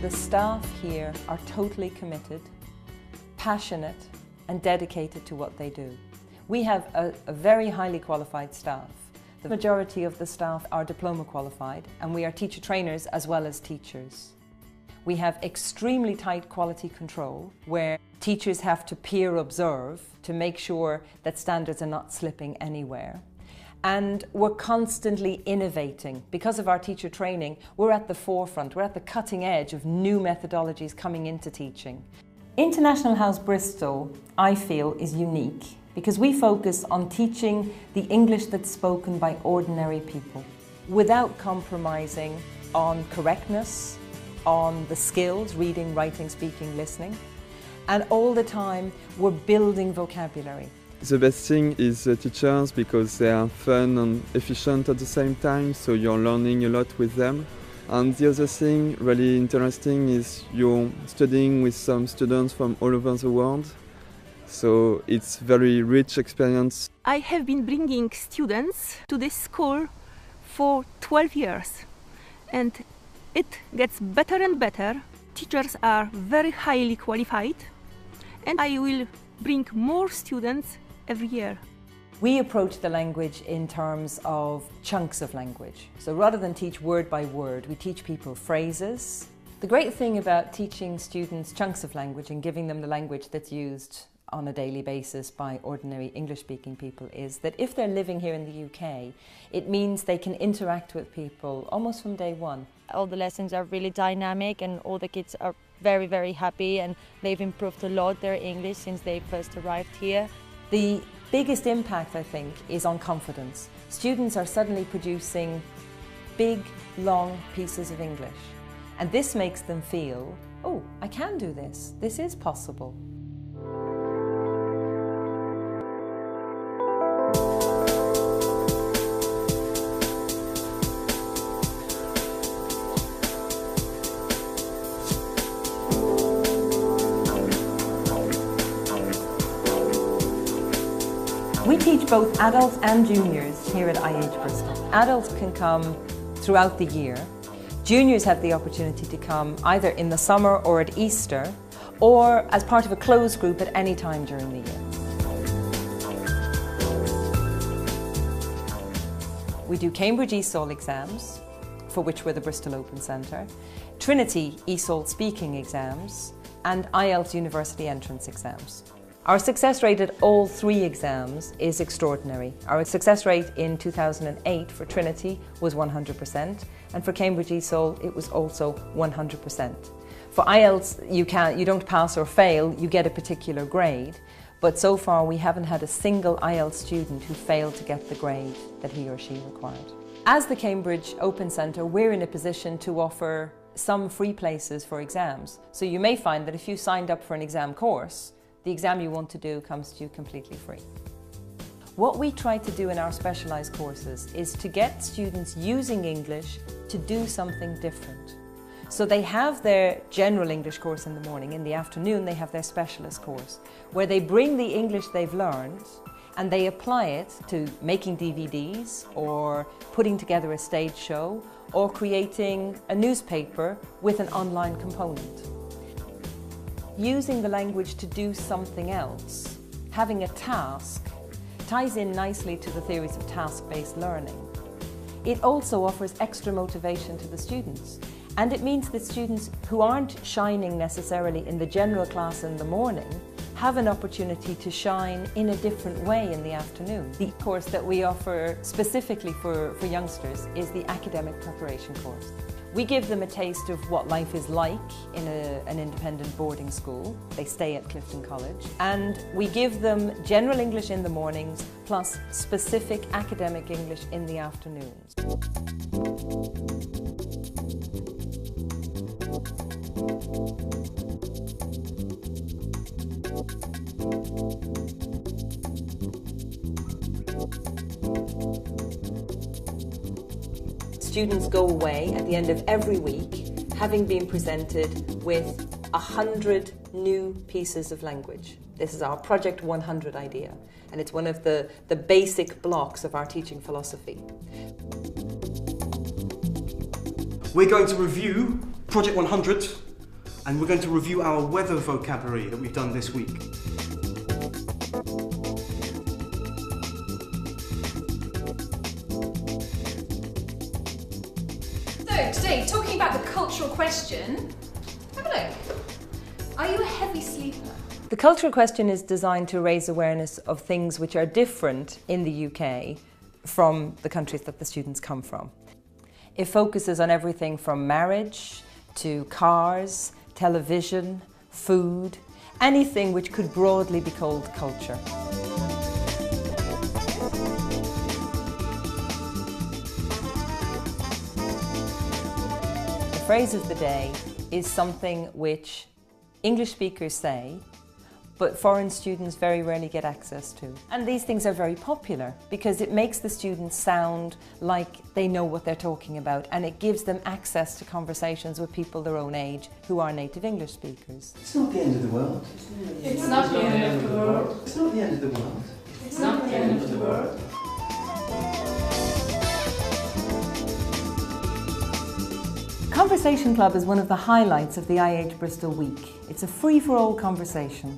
The staff here are totally committed, passionate and dedicated to what they do. We have a very highly qualified staff. The majority of the staff are diploma qualified and we are teacher trainers as well as teachers. We have extremely tight quality control where teachers have to peer observe to make sure that standards are not slipping anywhere. And we're constantly innovating. Because of our teacher training, we're at the forefront, we're at the cutting edge of new methodologies coming into teaching. International House Bristol, I feel, is unique because we focus on teaching the English that's spoken by ordinary people without compromising on correctness, on the skills, reading, writing, speaking, listening, and all the time we're building vocabulary. The best thing is the teachers because they are fun and efficient at the same time, so you're learning a lot with them. And the other thing really interesting is you're studying with some students from all over the world, so it's very rich experience. I have been bringing students to this school for 12 years and it gets better and better. Teachers are very highly qualified and I will bring more students every year. We approach the language in terms of chunks of language. So rather than teach word by word, we teach people phrases. The great thing about teaching students chunks of language and giving them the language that's used on a daily basis by ordinary English-speaking people is that if they're living here in the UK, it means they can interact with people almost from day one. All the lessons are really dynamic and all the kids are very, very happy and they've improved a lot their English since they first arrived here. The biggest impact, I think, is on confidence. Students are suddenly producing big, long pieces of English. And this makes them feel, oh, I can do this. This is possible. We teach both adults and juniors here at IH Bristol. Adults can come throughout the year. Juniors have the opportunity to come either in the summer or at Easter, or as part of a closed group at any time during the year. We do Cambridge ESOL exams, for which we're the Bristol Open Centre, Trinity ESOL speaking exams, and IELTS University entrance exams. Our success rate at all three exams is extraordinary. Our success rate in 2008 for Trinity was 100%, and for Cambridge ESOL it was also 100%. For IELTS you don't pass or fail, you get a particular grade, but so far we haven't had a single IELTS student who failed to get the grade that he or she required. As the Cambridge Open Centre, we're in a position to offer some free places for exams. So you may find that if you signed up for an exam course, the exam you want to do comes to you completely free. What we try to do in our specialised courses is to get students using English to do something different. So they have their general English course in the morning, in the afternoon they have their specialist course, where they bring the English they've learned and they apply it to making DVDs or putting together a stage show or creating a newspaper with an online component. Using the language to do something else, having a task, ties in nicely to the theories of task-based learning. It also offers extra motivation to the students, and it means that students who aren't shining necessarily in the general class in the morning have an opportunity to shine in a different way in the afternoon. The course that we offer specifically for youngsters is the academic preparation course. We give them a taste of what life is like in an independent boarding school. They stay at Clifton College. And we give them general English in the mornings plus specific academic English in the afternoons. Students go away at the end of every week having been presented with 100 new pieces of language. This is our Project 100 idea, and it's one of the basic blocks of our teaching philosophy. We're going to review Project 100 and we're going to review our weather vocabulary that we've done this week. So today, talking about the cultural question, have a look. Are you a heavy sleeper? The cultural question is designed to raise awareness of things which are different in the UK from the countries that the students come from. It focuses on everything from marriage to cars, television, food, anything which could broadly be called culture. The phrase of the day is something which English speakers say, but foreign students very rarely get access to. And these things are very popular because it makes the students sound like they know what they're talking about, and it gives them access to conversations with people their own age who are native English speakers. It's not the end of the world. It's not the end of the world. It's not the end of the world. It's not the end of the world. Conversation Club is one of the highlights of the IH Bristol week. It's a free-for-all conversation.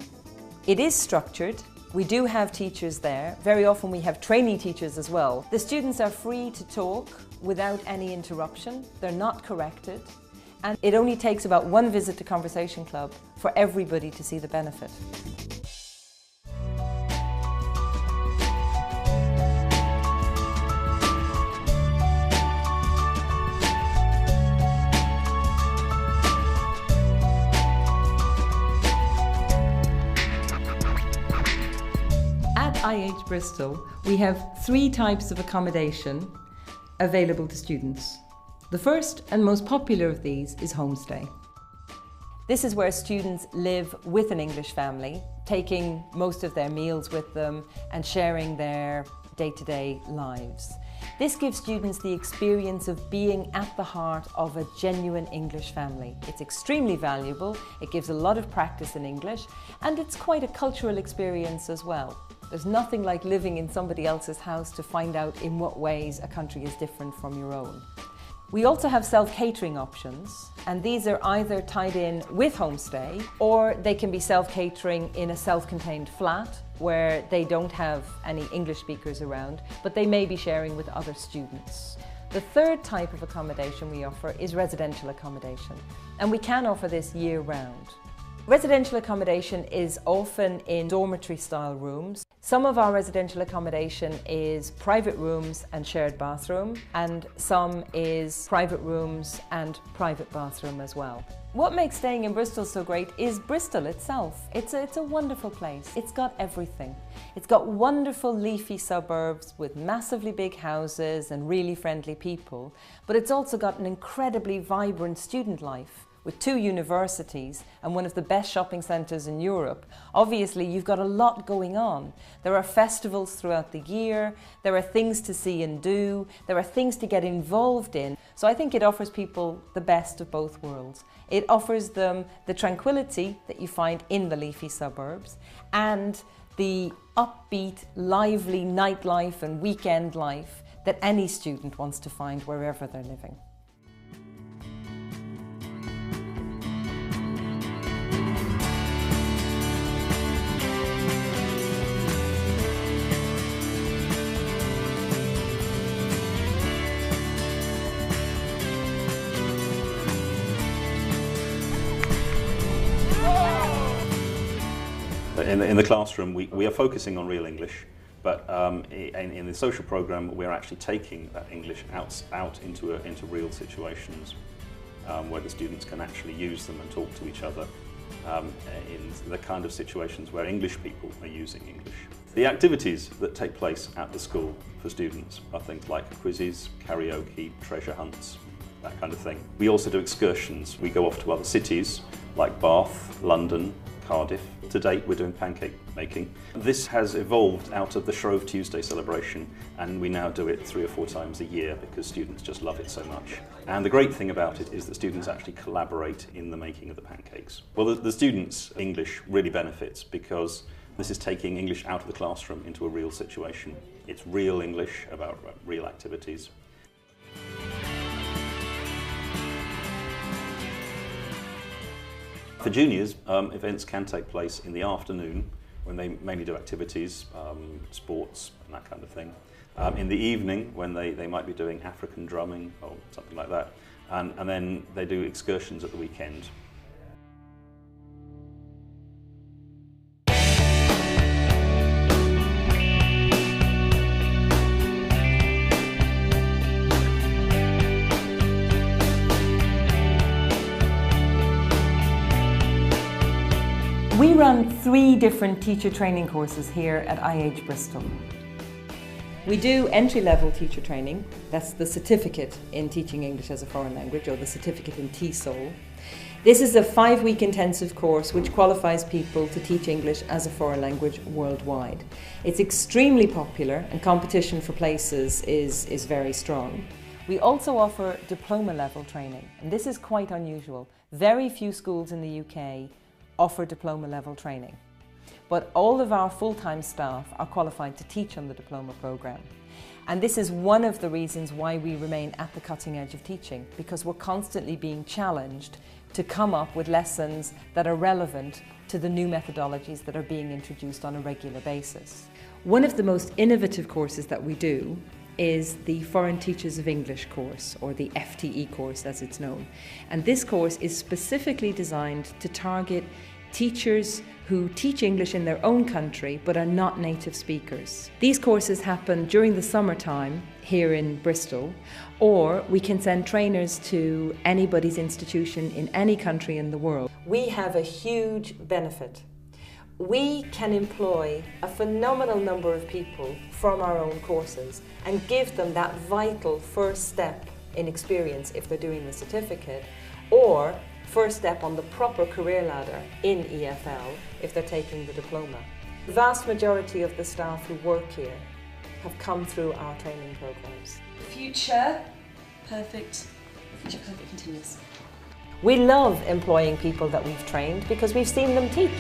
It is structured. We do have teachers there. Very often we have trainee teachers as well. The students are free to talk without any interruption. They're not corrected. And it only takes about one visit to Conversation Club for everybody to see the benefit. At IH Bristol, we have 3 types of accommodation available to students. The first and most popular of these is homestay. This is where students live with an English family, taking most of their meals with them and sharing their day-to-day lives. This gives students the experience of being at the heart of a genuine English family. It's extremely valuable, it gives a lot of practice in English, and it's quite a cultural experience as well. There's nothing like living in somebody else's house to find out in what ways a country is different from your own. We also have self-catering options, and these are either tied in with homestay or they can be self-catering in a self-contained flat where they don't have any English speakers around, but they may be sharing with other students. The third type of accommodation we offer is residential accommodation, and we can offer this year-round. Residential accommodation is often in dormitory-style rooms. Some of our residential accommodation is private rooms and shared bathroom, and some is private rooms and private bathroom as well. What makes staying in Bristol so great is Bristol itself. It's a wonderful place. It's got everything. It's got wonderful leafy suburbs with massively big houses and really friendly people, but it's also got an incredibly vibrant student life. With 2 universities and one of the best shopping centres in Europe, obviously you've got a lot going on. There are festivals throughout the year, there are things to see and do, there are things to get involved in. So I think it offers people the best of both worlds. It offers them the tranquility that you find in the leafy suburbs and the upbeat, lively nightlife and weekend life that any student wants to find wherever they're living. In the classroom, we are focusing on real English, but in the social programme, we're actually taking that English out into real situations where the students can actually use them and talk to each other in the kind of situations where English people are using English. The activities that take place at the school for students are things like quizzes, karaoke, treasure hunts, that kind of thing. We also do excursions. We go off to other cities like Bath, London, Cardiff. To date, we're doing pancake making. This has evolved out of the Shrove Tuesday celebration, and we now do it 3 or 4 times a year because students just love it so much. And the great thing about it is that students actually collaborate in the making of the pancakes. Well, the students' English really benefits because this is taking English out of the classroom into a real situation. It's real English about real activities. for juniors, events can take place in the afternoon when they mainly do activities, sports and that kind of thing. In the evening when they might be doing African drumming or something like that. And then they do excursions at the weekend. We run 3 different teacher training courses here at IH Bristol. We do entry-level teacher training, that's the certificate in teaching English as a foreign language, or the certificate in TESOL. This is a 5-week intensive course which qualifies people to teach English as a foreign language worldwide. It's extremely popular and competition for places is very strong. We also offer diploma level training, and this is quite unusual. Very few schools in the UK offer diploma level training. But all of our full-time staff are qualified to teach on the diploma programme. And this is one of the reasons why we remain at the cutting edge of teaching, because we're constantly being challenged to come up with lessons that are relevant to the new methodologies that are being introduced on a regular basis. One of the most innovative courses that we do is the Foreign Teachers of English course, or the FTE course as it's known. And this course is specifically designed to target teachers who teach English in their own country but are not native speakers. These courses happen during the summertime here in Bristol, or we can send trainers to anybody's institution in any country in the world. We have a huge benefit. We can employ a phenomenal number of people from our own courses and give them that vital first step in experience if they're doing the certificate, or first step on the proper career ladder in EFL if they're taking the diploma. The vast majority of the staff who work here have come through our training programs. Future perfect continuous. We love employing people that we've trained because we've seen them teach.